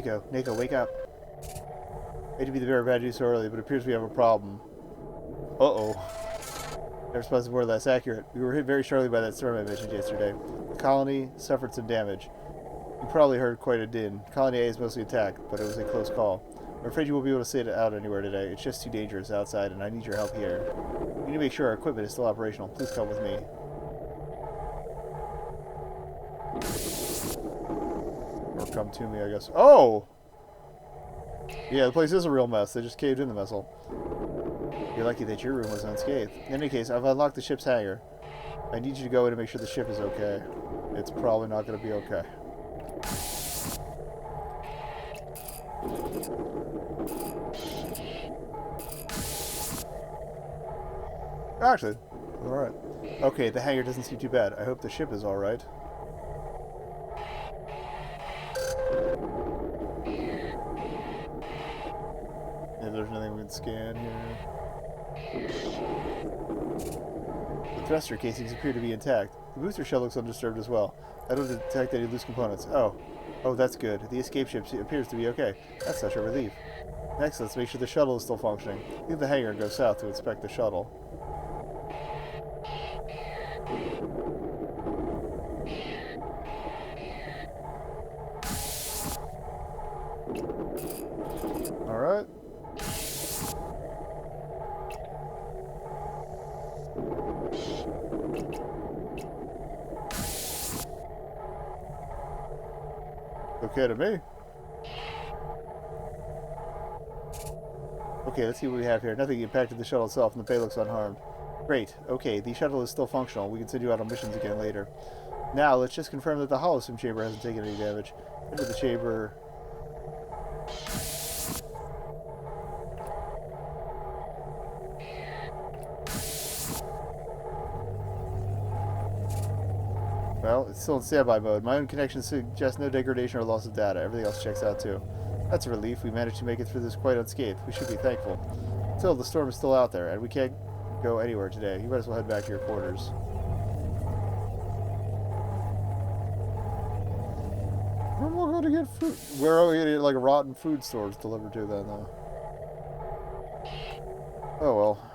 Neko, wake up. Hate to be the bearer of bad news so early, but it appears we have a problem. Uh-oh. Never supposed to be more or less accurate. We were hit very sharply by that storm I mentioned yesterday. The colony suffered some damage. You probably heard quite a din. Colony A is mostly attacked, but it was a close call. I'm afraid you won't be able to sit out anywhere today. It's just too dangerous outside, and I need your help here. We need to make sure our equipment is still operational. Please come with me. Or come to me, I guess. Oh! Yeah, the place is a real mess. They just caved in the mess hole. You're lucky that your room was unscathed. In any case, I've unlocked the ship's hangar. I need you to go in and make sure the ship is okay. It's probably not going to be okay. Actually, alright. Okay, the hangar doesn't seem too bad. I hope the ship is alright. If there's nothing we can scan here. The thruster casings appear to be intact. The booster shell looks undisturbed as well. I don't detect any loose components. Oh, that's good. The escape ship appears to be okay. That's such a relief. Next, let's make sure the shuttle is still functioning. Leave the hangar and go south to inspect the shuttle. Alright. Okay to me. Okay, let's see what we have here. Nothing impacted the shuttle itself, and the bay looks unharmed. Great. Okay, the shuttle is still functional. We can send you out on missions again later. Now, let's just confirm that the holosim chamber hasn't taken any damage. Enter the chamber. Well, it's still in standby mode. My own connection suggests no degradation or loss of data. Everything else checks out too. That's a relief. We managed to make it through this quite unscathed. We should be thankful. Still, the storm is still out there, and we can't go anywhere today. You might as well head back to your quarters. Where am I going to get food? Where are we going to get, like, rotten food stores delivered to then, though? Oh, well.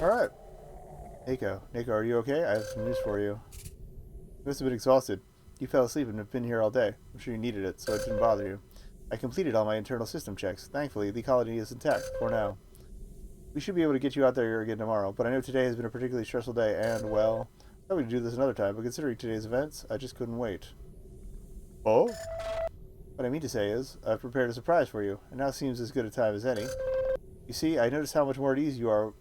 Alright. Neko, are you okay? I have some news for you. You must have been exhausted. You fell asleep and have been here all day. I'm sure you needed it, so it didn't bother you. I completed all my internal system checks. Thankfully, the colony is intact, for now. We should be able to get you out there again tomorrow, but I know today has been a particularly stressful day, and, well, I thought we'd do this another time, but considering today's events, I just couldn't wait. Oh? What I mean to say is, I've prepared a surprise for you, and now seems as good a time as any. You see, I noticed how much more at ease you are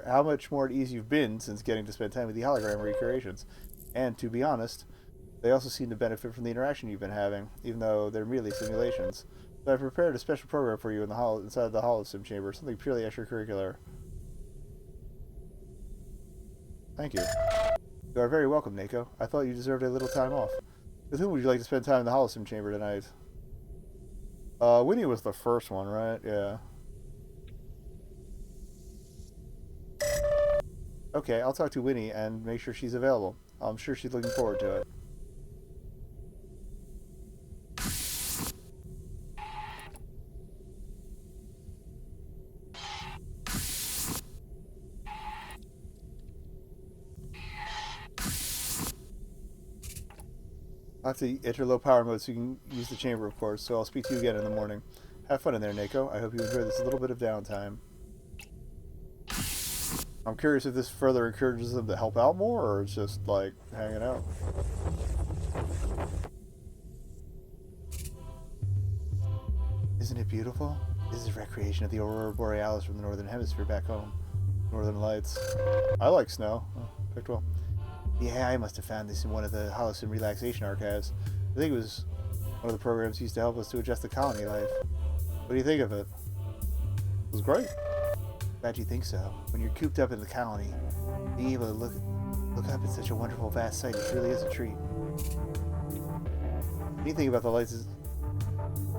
how much more at ease you've been since getting to spend time with the hologram recreations. And, to be honest, they also seem to benefit from the interaction you've been having, even though they're merely simulations. So I've prepared a special program for you inside the holosim chamber, something purely extracurricular. Thank you. You are very welcome, Neko. I thought you deserved a little time off. With whom would you like to spend time in the holosim chamber tonight? Winnie was the first one, right? Yeah. Okay, I'll talk to Winnie and make sure she's available. I'm sure she's looking forward to it. I'll have to enter low power mode so you can use the chamber, of course, so I'll speak to you again in the morning. Have fun in there, Neko. I hope you enjoy this little bit of downtime. I'm curious if this further encourages them to help out more, or it's just, like, hanging out. Isn't it beautiful? This is recreation of the Aurora Borealis from the Northern Hemisphere back home. Northern Lights. I like snow. Oh, picked well. Yeah, I must have found this in one of the holosim relaxation archives. I think it was one of the programs used to help us to adjust the colony life. What do you think of it? It was great. Glad you think so. When you're cooped up in the colony, being able to look up at such a wonderful, vast sight, it really is a treat. Anything about the lights is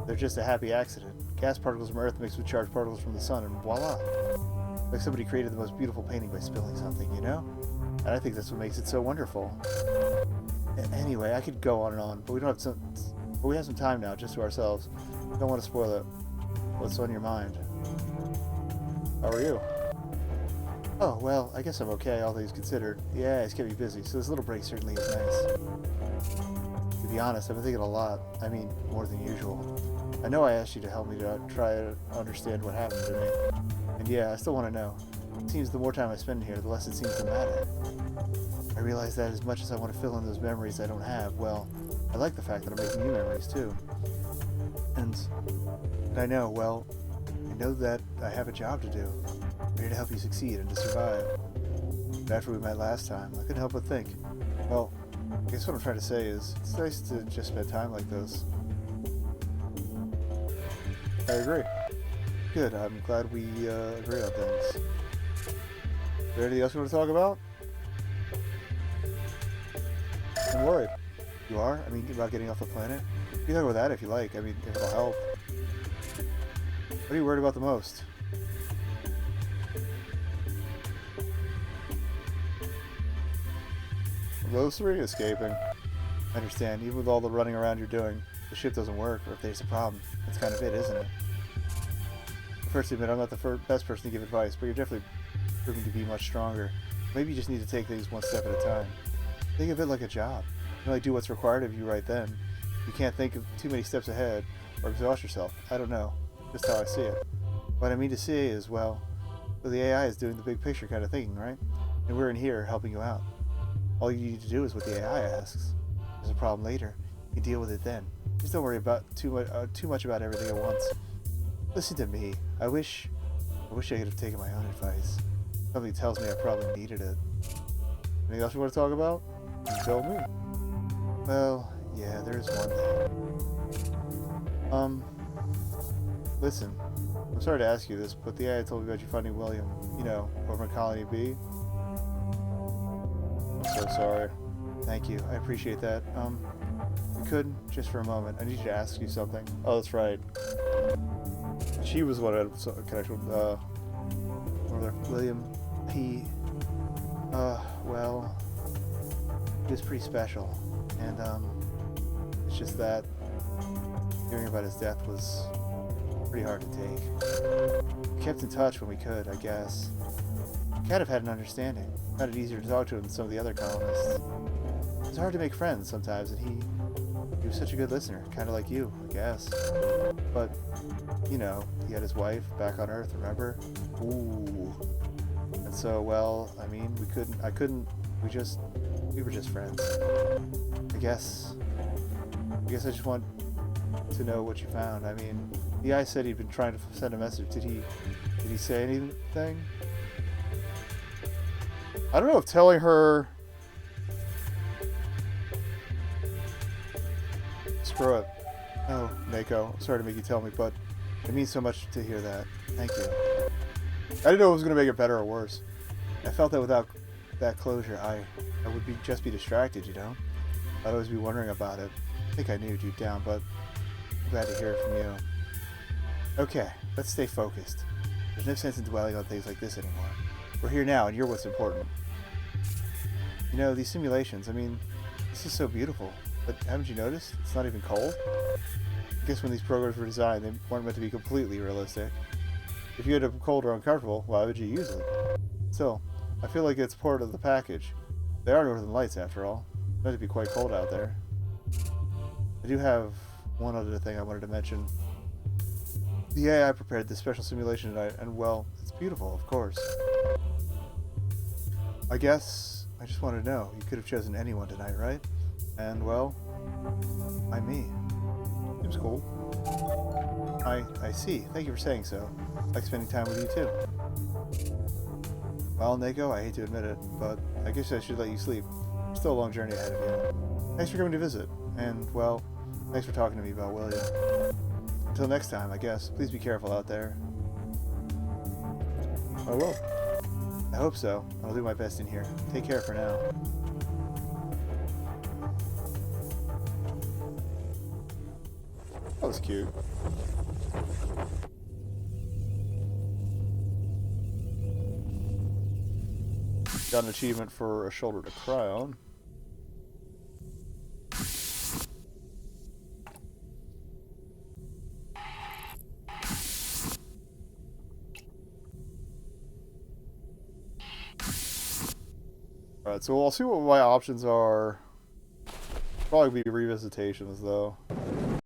they're just a happy accident. Gas particles from Earth mixed with charged particles from the sun, and voila! Like somebody created the most beautiful painting by spilling something, you know? And I think that's what makes it so wonderful. Anyway, I could go on, but we have some time now, just to ourselves. Don't want to spoil it. What's on your mind? How are you? Oh, well, I guess I'm okay, all things considered. Yeah, it's kept me busy, so this little break certainly is nice. To be honest, I've been thinking a lot. I mean, more than usual. I know I asked you to help me to try to understand what happened to me. And yeah, I still want to know. It seems the more time I spend here, the less it seems to matter. I realize that as much as I want to fill in those memories I don't have, well, I like the fact that I'm making new memories, too. And I know, well, I know that I have a job to do. I'm here to help you succeed and to survive. But after we met last time, I couldn't help but think. Well, I guess what I'm trying to say is, it's nice to just spend time like this. I agree. Good, I'm glad we agree on things. Is there anything else you want to talk about? I'm worried. You are? I mean, about getting off the planet? You can talk about that if you like. I mean, if it'll help. What are you worried about the most? Those three? Escaping. I understand. Even with all the running around you're doing, the ship doesn't work, or if there's a problem, that's kind of it, isn't it? First, admit I'm not the best person to give advice, but you're definitely proving to be much stronger. Maybe you just need to take things one step at a time. Think of it like a job. You only do what's required of you right then. You can't think of too many steps ahead, or exhaust yourself. I don't know. Just how I see it. What I mean to say is, well, the AI is doing the big picture kind of thinking, right? And we're in here helping you out. All you need to do is what the AI asks. If there's a problem later, you can deal with it then. Just don't worry about too much about everything at once. Listen to me. I wish I could have taken my own advice. Something tells me I probably needed it. Anything else you want to talk about? You tell me. Well, yeah, there's one thing. Listen. I'm sorry to ask you this, but the AI told me about you finding William, you know, over in Colony B. I'm so sorry. Thank you. I appreciate that. You could, just for a moment, I need you to ask you something. Oh, that's right. She was what I had a connection with, William. He, well, he was pretty special. And, it's just that hearing about his death was pretty hard to take. We kept in touch when we could, I guess. We kind of had an understanding. Found it easier to talk to him than some of the other colonists. It was hard to make friends sometimes, and he was such a good listener, kind of like you, I guess. But, you know, he had his wife back on Earth, remember? Ooh. And so, well, I mean, we were just friends. I guess I just want to know what you found. I mean, the guy said he'd been trying to send a message. Did he say anything? I don't know if telling her... Screw it. Oh, Neko, I'm sorry to make you tell me, but it means so much to hear that. Thank you. I didn't know it was going to make it better or worse. I felt that without that closure, I would just be distracted, you know? I'd always be wondering about it. I think I knew deep down, but I'm glad to hear it from you. Okay, let's stay focused. There's no sense in dwelling on things like this anymore. We're here now, and you're what's important. You know, these simulations, I mean, this is so beautiful. But haven't you noticed? It's not even cold? I guess when these programs were designed, they weren't meant to be completely realistic. If you had a cold or uncomfortable, why would you use it? Still, I feel like it's part of the package. They are Northern Lights, after all. It's meant to be quite cold out there. I do have one other thing I wanted to mention. The AI prepared this special simulation tonight, and well, it's beautiful, of course. I guess I just wanted to know. You could have chosen anyone tonight, right? And, well, I'm me. Seems cool. I see. Thank you for saying so. I like spending time with you, too. Well, Neko, I hate to admit it, but I guess I should let you sleep. There's still a long journey ahead of you. Thanks for coming to visit. And, well, thanks for talking to me about William. Until next time, I guess. Please be careful out there. I will. I hope so. I'll do my best in here. Take care for now. That was cute. Got an achievement for a shoulder to cry on. So I'll see what my options are. Probably be revisitations, though.